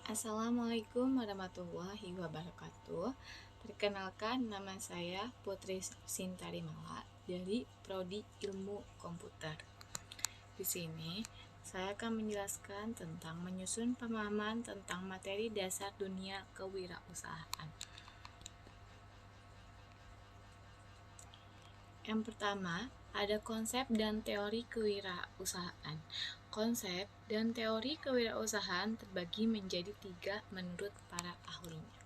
Assalamualaikum warahmatullahi wabarakatuh. Perkenalkan, nama saya Putri Sintarimala dari Prodi Ilmu Komputer. Di sini saya akan menjelaskan tentang menyusun pemahaman tentang materi dasar dunia kewirausahaan. Yang pertama, ada konsep dan teori kewirausahaan. Konsep dan teori kewirausahaan terbagi menjadi 3 menurut para ahlinya.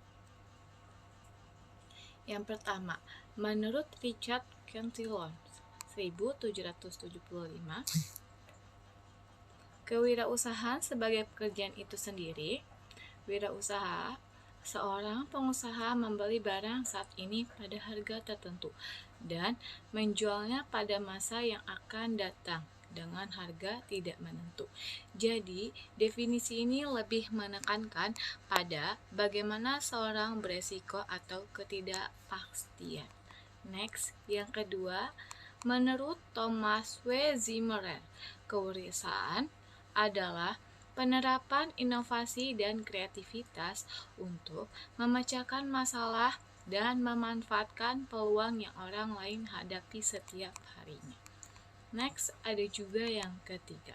Yang pertama, menurut Richard Cantillon 1775, kewirausahaan sebagai pekerjaan itu sendiri. Wirausaha, seorang pengusaha membeli barang saat ini pada harga tertentu dan menjualnya pada masa yang akan datang dengan harga tidak menentu. Jadi, definisi ini lebih menekankan pada bagaimana seorang beresiko atau ketidakpastian. Next, yang kedua, menurut Thomas W. Zimmerer, kewirausahaan adalah penerapan inovasi dan kreativitas untuk memecahkan masalah dan memanfaatkan peluang yang orang lain hadapi setiap harinya. Next, ada juga yang ketiga.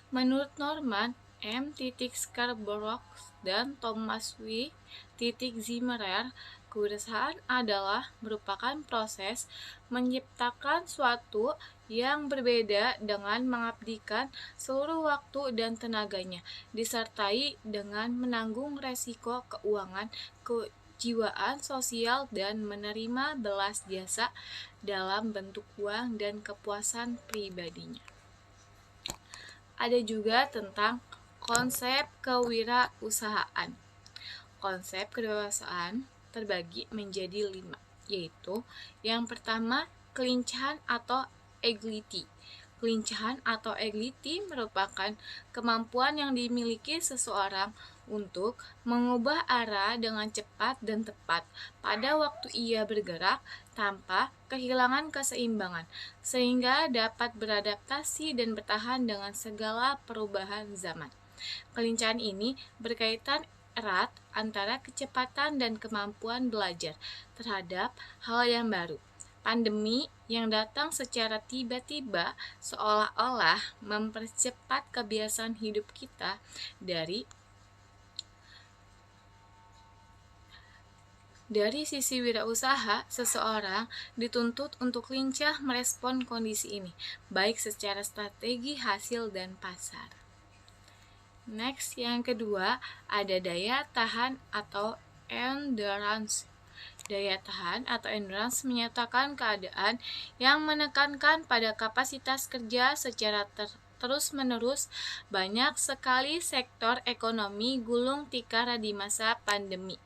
Menurut Norman M. Scarborough dan Thomas W. Zimmerer, kewirausahaan adalah merupakan proses menciptakan suatu yang berbeda dengan mengabdikan seluruh waktu dan tenaganya, disertai dengan menanggung resiko keuangan, kejiwaan sosial, dan menerima belas jasa dalam bentuk uang dan kepuasan pribadinya. Ada juga tentang konsep kewirausahaan. Konsep kewirausahaan terbagi menjadi 5, yaitu yang pertama, kelincahan atau agility. Kelincahan atau agility merupakan kemampuan yang dimiliki seseorang untuk mengubah arah dengan cepat dan tepat pada waktu ia bergerak tanpa kehilangan keseimbangan, sehingga dapat beradaptasi dan bertahan dengan segala perubahan zaman. Kelincahan ini berkaitan erat antara kecepatan dan kemampuan belajar terhadap hal yang baru. Pandemi yang datang secara tiba-tiba seolah-olah mempercepat kebiasaan hidup kita. Dari sisi wirausaha, seseorang dituntut untuk lincah merespon kondisi ini, baik secara strategi, hasil, dan pasar. Next, yang kedua, ada daya tahan atau endurance. Daya tahan atau endurance menyatakan keadaan yang menekankan pada kapasitas kerja secara terus-menerus. Banyak sekali sektor ekonomi gulung tikar di masa pandemi.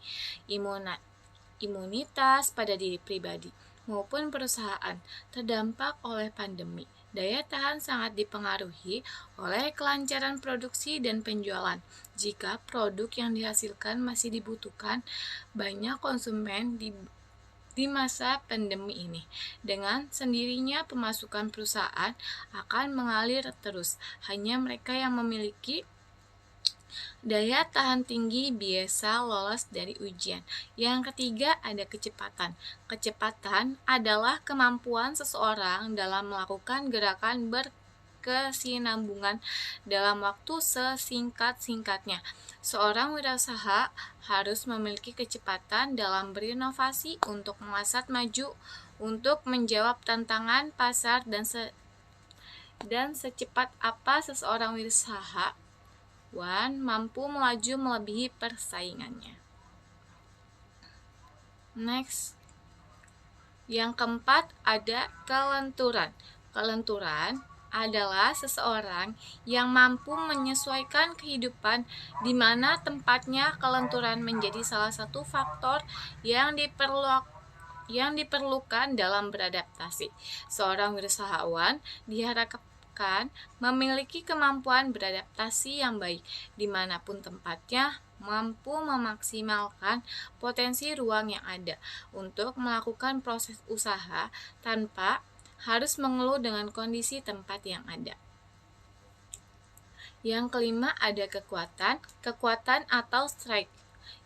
Imunitas pada diri pribadi maupun perusahaan terdampak oleh pandemi. Daya tahan sangat dipengaruhi oleh kelancaran produksi dan penjualan. Jika produk yang dihasilkan masih dibutuhkan banyak konsumen di masa pandemi ini, dengan sendirinya pemasukan perusahaan akan mengalir terus. Hanya mereka yang memiliki daya tahan tinggi biasa lolos dari ujian. Yang ketiga, ada kecepatan. Kecepatan adalah kemampuan seseorang dalam melakukan gerakan berkesinambungan dalam waktu sesingkat-singkatnya. Seorang wirausaha harus memiliki kecepatan dalam berinovasi untuk melesat maju, untuk menjawab tantangan pasar, dan secepat apa seseorang wirausaha mampu melaju melebihi persaingannya. Next, yang keempat ada kelenturan. Kelenturan adalah seseorang yang mampu menyesuaikan kehidupan di mana tempatnya. Kelenturan menjadi salah satu faktor yang diperlukan dalam beradaptasi. Seorang wirausahawan diharapkan memiliki kemampuan beradaptasi yang baik dimanapun tempatnya, mampu memaksimalkan potensi ruang yang ada untuk melakukan proses usaha tanpa harus mengeluh dengan kondisi tempat yang ada. Yang kelima ada kekuatan atau strength,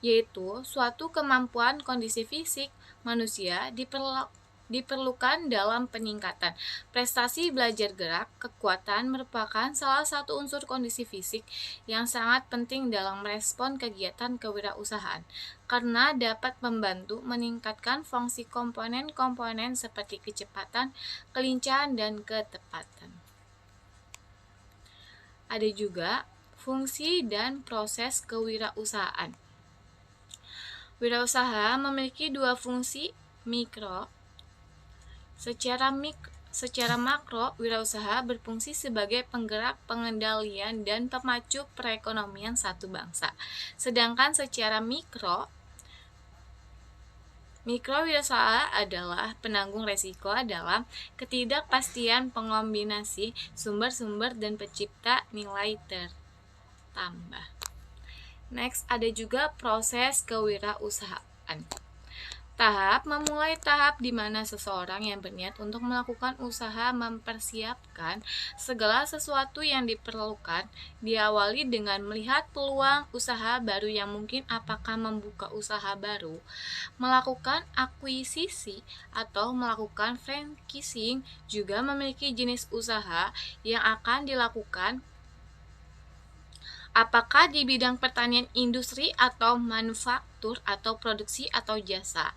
yaitu suatu kemampuan kondisi fisik manusia diperlukan dalam peningkatan prestasi belajar gerak. Kekuatan merupakan salah satu unsur kondisi fisik yang sangat penting dalam merespon kegiatan kewirausahaan, karena dapat membantu meningkatkan fungsi komponen-komponen seperti kecepatan, kelincahan, dan ketepatan. Ada juga fungsi dan proses kewirausahaan. Wirausaha memiliki dua fungsi mikro. Secara makro, wirausaha berfungsi sebagai penggerak pengendalian dan pemacu perekonomian satu bangsa. Sedangkan secara Mikrowirausaha adalah penanggung resiko dalam ketidakpastian pengombinasi sumber-sumber dan pencipta nilai tertambah. Next, ada juga proses kewirausahaan. Memulai tahap di mana seseorang yang berniat untuk melakukan usaha mempersiapkan segala sesuatu yang diperlukan, diawali dengan melihat peluang usaha baru yang mungkin, apakah membuka usaha baru, melakukan akuisisi, atau melakukan franchising. Juga memiliki jenis usaha yang akan dilakukan, apakah di bidang pertanian, industri, atau manufaktur, atau produksi, atau jasa.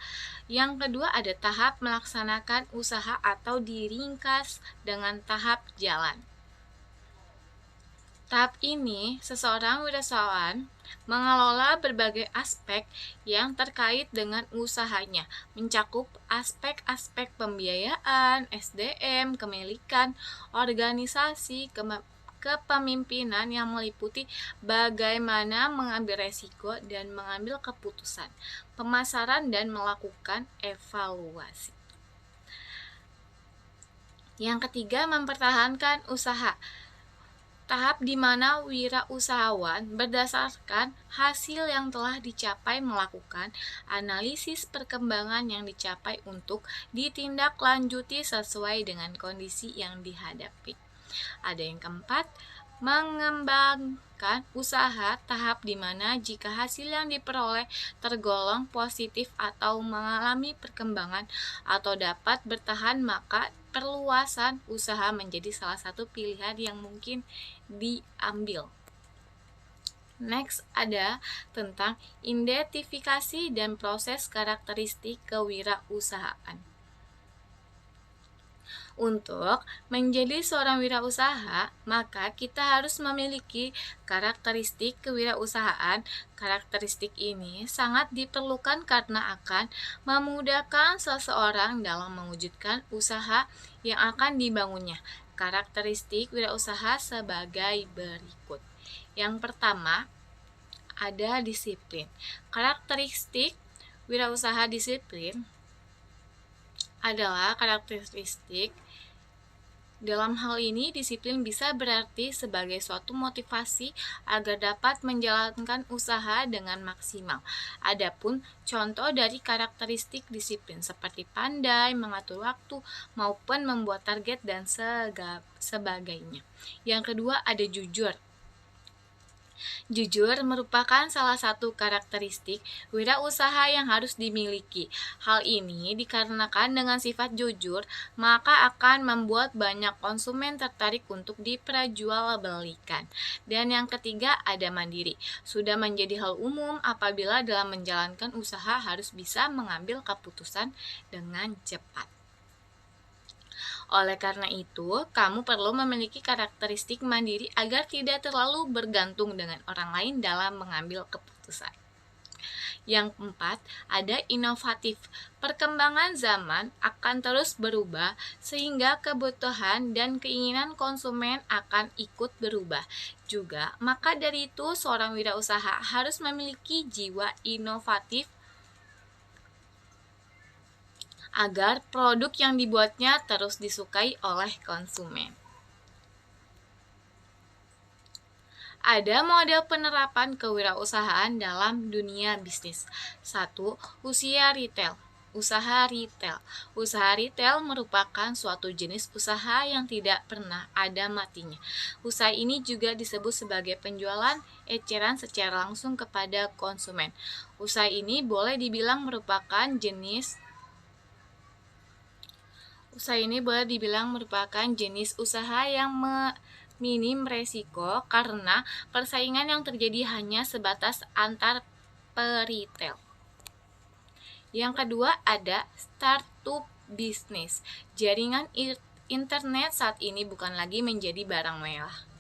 Yang kedua ada tahap melaksanakan usaha atau diringkas dengan tahap jalan. Tahap ini, seseorang wirausahawan mengelola berbagai aspek yang terkait dengan usahanya, mencakup aspek-aspek pembiayaan, SDM, kepemilikan, organisasi, kepemimpinan yang meliputi bagaimana mengambil resiko dan mengambil keputusan, pemasaran, dan melakukan evaluasi. Yang ketiga, mempertahankan usaha. Tahap di mana wirausahawan berdasarkan hasil yang telah dicapai melakukan analisis perkembangan yang dicapai untuk ditindaklanjuti sesuai dengan kondisi yang dihadapi. Ada yang keempat, mengembangkan usaha. Tahap di mana jika hasil yang diperoleh tergolong positif atau mengalami perkembangan atau dapat bertahan, maka perluasan usaha menjadi salah satu pilihan yang mungkin diambil. Next ada tentang identifikasi dan proses karakteristik kewirausahaan. Untuk menjadi seorang wirausaha, maka kita harus memiliki karakteristik kewirausahaan. Karakteristik ini sangat diperlukan karena akan memudahkan seseorang dalam mewujudkan usaha yang akan dibangunnya. Karakteristik wirausaha sebagai berikut. Yang pertama, ada disiplin. Karakteristik wirausaha disiplin adalah karakteristik. Dalam hal ini, disiplin bisa berarti sebagai suatu motivasi agar dapat menjalankan usaha dengan maksimal. Adapun contoh dari karakteristik disiplin seperti pandai mengatur waktu maupun membuat target dan sebagainya. Yang kedua ada jujur. Jujur merupakan salah satu karakteristik wirausaha yang harus dimiliki. Hal ini dikarenakan dengan sifat jujur, maka akan membuat banyak konsumen tertarik untuk diperjualbelikan. Dan yang ketiga ada mandiri. Sudah menjadi hal umum apabila dalam menjalankan usaha harus bisa mengambil keputusan dengan cepat. Oleh karena itu, kamu perlu memiliki karakteristik mandiri agar tidak terlalu bergantung dengan orang lain dalam mengambil keputusan. Yang keempat, ada inovatif. Perkembangan zaman akan terus berubah sehingga kebutuhan dan keinginan konsumen akan ikut berubah juga. Maka dari itu, seorang wirausaha harus memiliki jiwa inovatif agar produk yang dibuatnya terus disukai oleh konsumen. Ada model penerapan kewirausahaan dalam dunia bisnis. 1. Usia retail. Usaha retail. Usaha retail merupakan suatu jenis usaha yang tidak pernah ada matinya. Usaha ini juga disebut sebagai penjualan eceran secara langsung kepada konsumen. Usaha ini boleh dibilang merupakan jenis usaha yang minim resiko karena persaingan yang terjadi hanya sebatas antar peritel. Yang kedua ada startup bisnis. Jaringan internet saat ini bukan lagi menjadi barang mewah.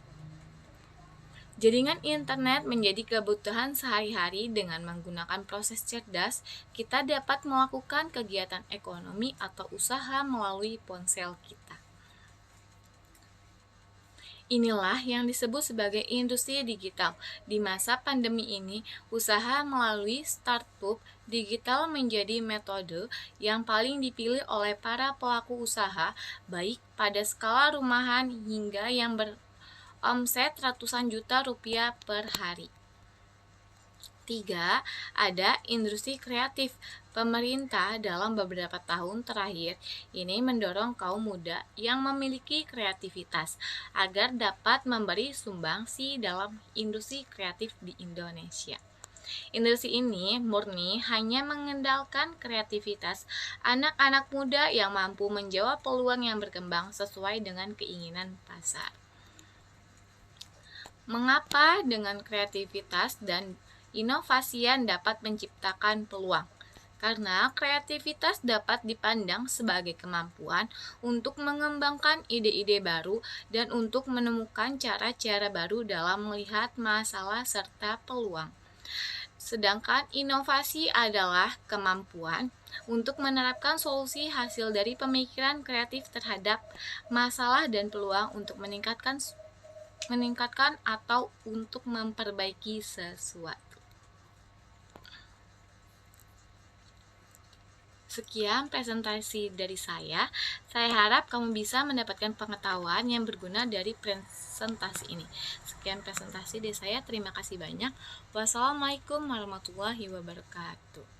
Jaringan internet menjadi kebutuhan sehari-hari. Dengan menggunakan proses cerdas, kita dapat melakukan kegiatan ekonomi atau usaha melalui ponsel kita. Inilah yang disebut sebagai industri digital. Di masa pandemi ini, usaha melalui startup digital menjadi metode yang paling dipilih oleh para pelaku usaha, baik pada skala rumahan hingga yang beromset ratusan juta rupiah per hari. 3. Ada industri kreatif. Pemerintah dalam beberapa tahun terakhir ini mendorong kaum muda yang memiliki kreativitas agar dapat memberi sumbangsi dalam industri kreatif di Indonesia. Industri ini murni hanya mengandalkan kreativitas anak-anak muda yang mampu menjawab peluang yang berkembang sesuai dengan keinginan pasar. Mengapa dengan kreativitas dan inovasian dapat menciptakan peluang? Karena kreativitas dapat dipandang sebagai kemampuan untuk mengembangkan ide-ide baru dan untuk menemukan cara-cara baru dalam melihat masalah serta peluang. Sedangkan inovasi adalah kemampuan untuk menerapkan solusi hasil dari pemikiran kreatif terhadap masalah dan peluang untuk meningkatkan atau untuk memperbaiki sesuatu. Sekian presentasi dari saya. Saya harap kamu bisa mendapatkan pengetahuan yang berguna dari presentasi ini. Sekian presentasi dari saya. Terima kasih banyak. Wassalamualaikum warahmatullahi wabarakatuh.